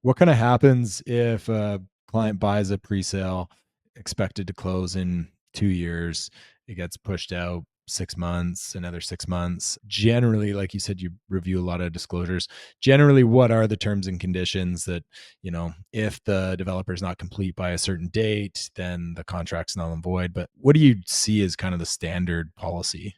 What kind of happens if a client buys a pre-sale expected to close in 2 years? It gets pushed out 6 months, another 6 months. Generally, like you said, you review a lot of disclosures. Generally, what are the terms and conditions that, if the developer is not complete by a certain date, then the contract's null and void. But what do you see as kind of the standard policy?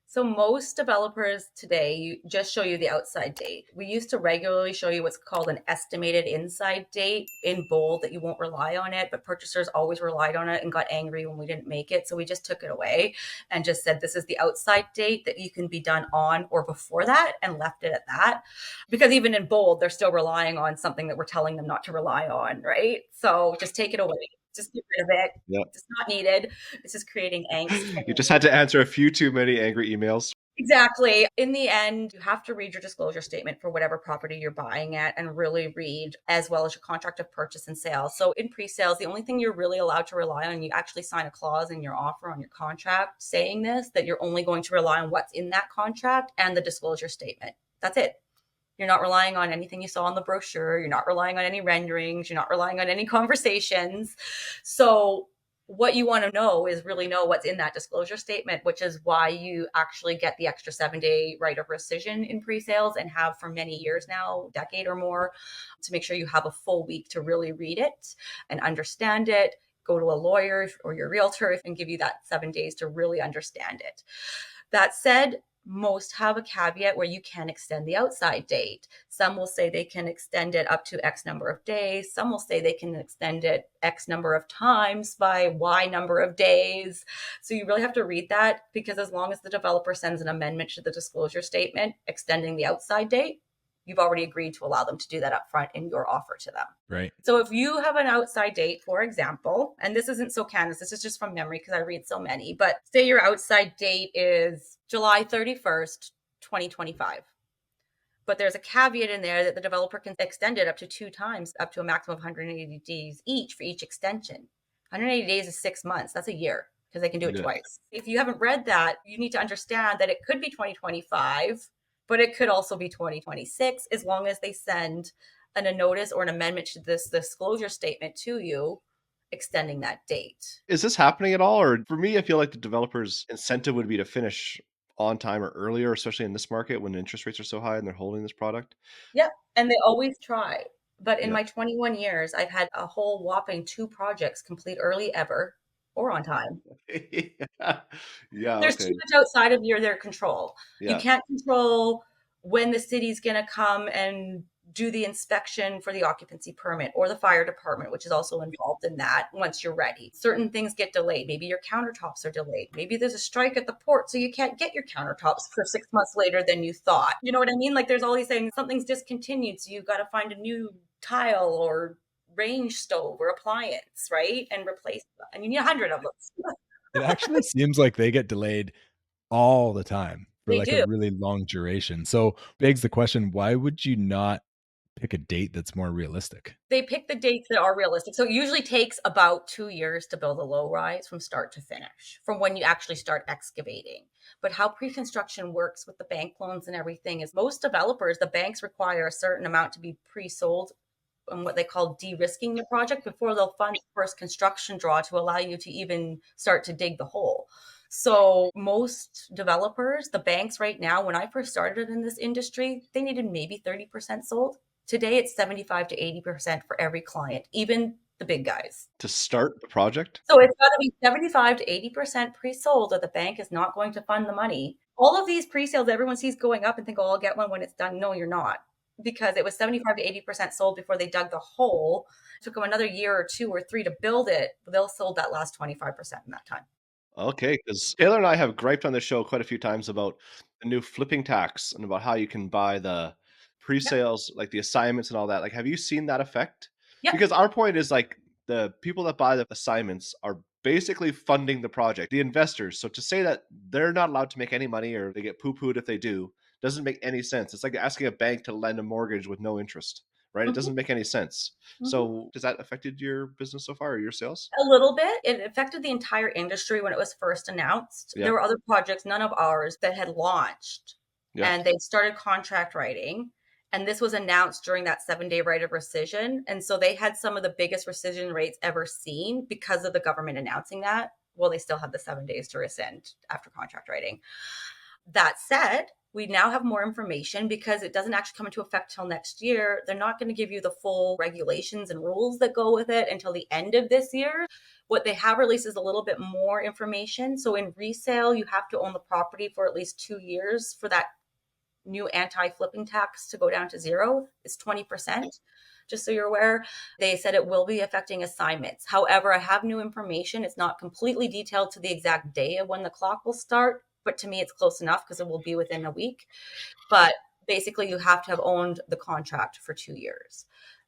So most developers today just show you the outside date. We used to regularly show you what's called an estimated inside date in bold that you won't rely on it, but purchasers always relied on it and got angry when we didn't make it. So we just took it away and just said this is the outside date that you can be done on or before that and left it at that. Because even in bold, they're still relying on something that we're telling them not to rely on, right? So just take it away. Just get rid of it. Yeah. It's not needed. It's just creating angst. You just had to answer a few too many angry emails. Exactly. In the end, you have to read your disclosure statement for whatever property you're buying at and really read as well as your contract of purchase and sale. So in pre-sales, the only thing you're really allowed to rely on, you actually sign a clause in your offer on your contract saying this, that you're only going to rely on what's in that contract and the disclosure statement. That's it. You're not relying on anything you saw in the brochure. You're not relying on any renderings. You're not relying on any conversations. So what you want to know is really know what's in that disclosure statement, which is why you actually get the extra 7-day right of rescission in pre-sales and have for many years now, decade or more, to make sure you have a full week to really read it and understand it. Go to a lawyer or your realtor and give you that 7 days to really understand it. That said, most have a caveat where you can extend the outside date. Some will say they can extend it up to X number of days. Some will say they can extend it X number of times by Y number of days. So you really have to read that, because as long as the developer sends an amendment to the disclosure statement extending the outside date, you've already agreed to allow them to do that up front in your offer to them. Right. So if you have an outside date, for example, and this isn't Sokana, this is just from memory because I read so many, but say your outside date is July 31st, 2025. But there's a caveat in there that the developer can extend it up to 2 times, up to a maximum of 180 days each for each extension. 180 days is 6 months. That's a year because they can do it Yeah. twice. If you haven't read that, you need to understand that it could be 2025, but it could also be 2026 as long as they send a notice or an amendment to this disclosure statement to you extending that date. Is this happening at all? Or for me, I feel like the developer's incentive would be to finish on time or earlier, especially in this market when interest rates are so high and they're holding this product. Yeah, and they always try. But in Yeah. my 21 years, I've had a whole whopping 2 projects complete early ever or on time. Yeah. Yeah. There's Okay. too much outside of their control. You Yeah. can't control when the city's going to come and do the inspection for the occupancy permit, or the fire department, which is also involved in that once you're ready. Certain things get delayed. Maybe your countertops are delayed. Maybe there's a strike at the port, so you can't get your countertops for 6 months later than you thought. You know what I mean? Like there's all these things, something's discontinued, so you've got to find a new tile or range stove or appliance, right? And replace them. And you need 100 of them. It actually seems like they get delayed all the time for They like a do. really long duration. So begs the question, why would you not pick a date that's more realistic? They pick the dates that are realistic. So it usually takes about 2 years to build a low rise from start to finish, from when you actually start excavating. But how pre-construction works with the bank loans and everything is most developers, the banks require a certain amount to be pre-sold and what they call de-risking the project before they'll fund the first construction draw to allow you to even start to dig the hole. So most developers, the banks right now, when I first started in this industry, they needed maybe 30% sold. Today it's 75 to 80% for every client, even the big guys. To start the project. So it's got to be 75 to 80% pre-sold, or the bank is not going to fund the money. All of these pre-sales everyone sees going up and think, oh, I'll get one when it's done. No, you're not, because it was 75 to 80% sold before they dug the hole. It took them another year or 2 or 3 to build it, but they'll sold that last 25% in that time. Okay, because Taylor and I have griped on the show quite a few times about the new flipping tax and about how you can buy the Yep. pre-sales, like the assignments and all that. Like, have you seen that effect? Yep. Because our point is like the people that buy the assignments are basically funding the project, the investors. So to say that they're not allowed to make any money or they get poo-pooed if they do doesn't make any sense. It's like asking a bank to lend a mortgage with no interest, right? It Mhm. doesn't make any sense. Mhm. So does that affected your business so far or your sales? A little bit. It affected the entire industry when it was first announced. Yeah. There were other projects, none of ours, that had launched Yeah. and they started contract writing. And this was announced during that 7-day right of rescission. And so they had some of the biggest rescission rates ever seen because of the government announcing that. Well, they still have the 7 days to rescind after contract writing. That said, we now have more information because it doesn't actually come into effect till next year. They're not going to give you the full regulations and rules that go with it until the end of this year. What they have released is a little bit more information. So in resale, you have to own the property for at least 2 years for that new anti-flipping tax to go down to zero. It's 20%. Just so you're aware, they said it will be affecting assignments. However, I have new information. It's not completely detailed to the exact day of when the clock will start, but to me, it's close enough because it will be within a week. But basically, you have to have owned the contract for 2 years.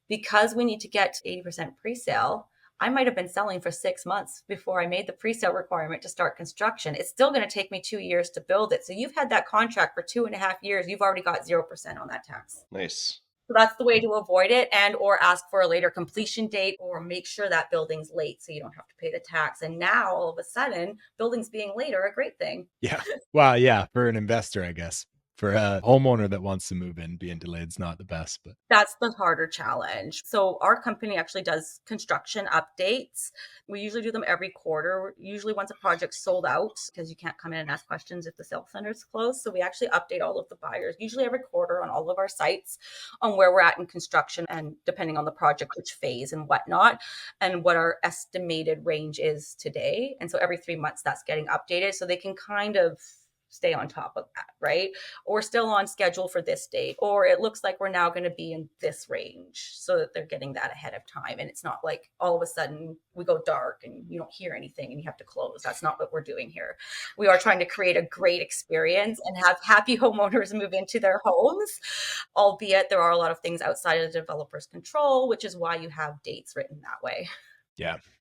Because we need to get to 80% pre-sale, I might have been selling for 6 months before I made the pre-sale requirement to start construction. It's still going to take me 2 years to build it. So you've had that contract for 2.5 years. You've already got 0% on that tax. Nice. So that's the way to avoid it, and or ask for a later completion date, or make sure that building's late so you don't have to pay the tax. And now all of a sudden, buildings being late are a great thing. Yeah. Well, yeah, for an investor, I guess. For a homeowner that wants to move in, being delayed is not the best, but That's the harder challenge. So our company actually does construction updates. We usually do them every quarter, usually once a project's sold out, because you can't come in and ask questions if the sales center is closed. So we actually update all of the buyers, usually every quarter on all of our sites, on where we're at in construction and depending on the project, which phase and whatnot, and what our estimated range is today. And so every 3 months that's getting updated so they can kind of stay on top of that, right? Or still on schedule for this date, or it looks like we're now going to be in this range, so that they're getting that ahead of time. And it's not like all of a sudden we go dark and you don't hear anything and you have to close. That's not what we're doing here. We are trying to create a great experience and have happy homeowners move into their homes, albeit there are a lot of things outside of the developer's control, which is why you have dates written that way. yeah.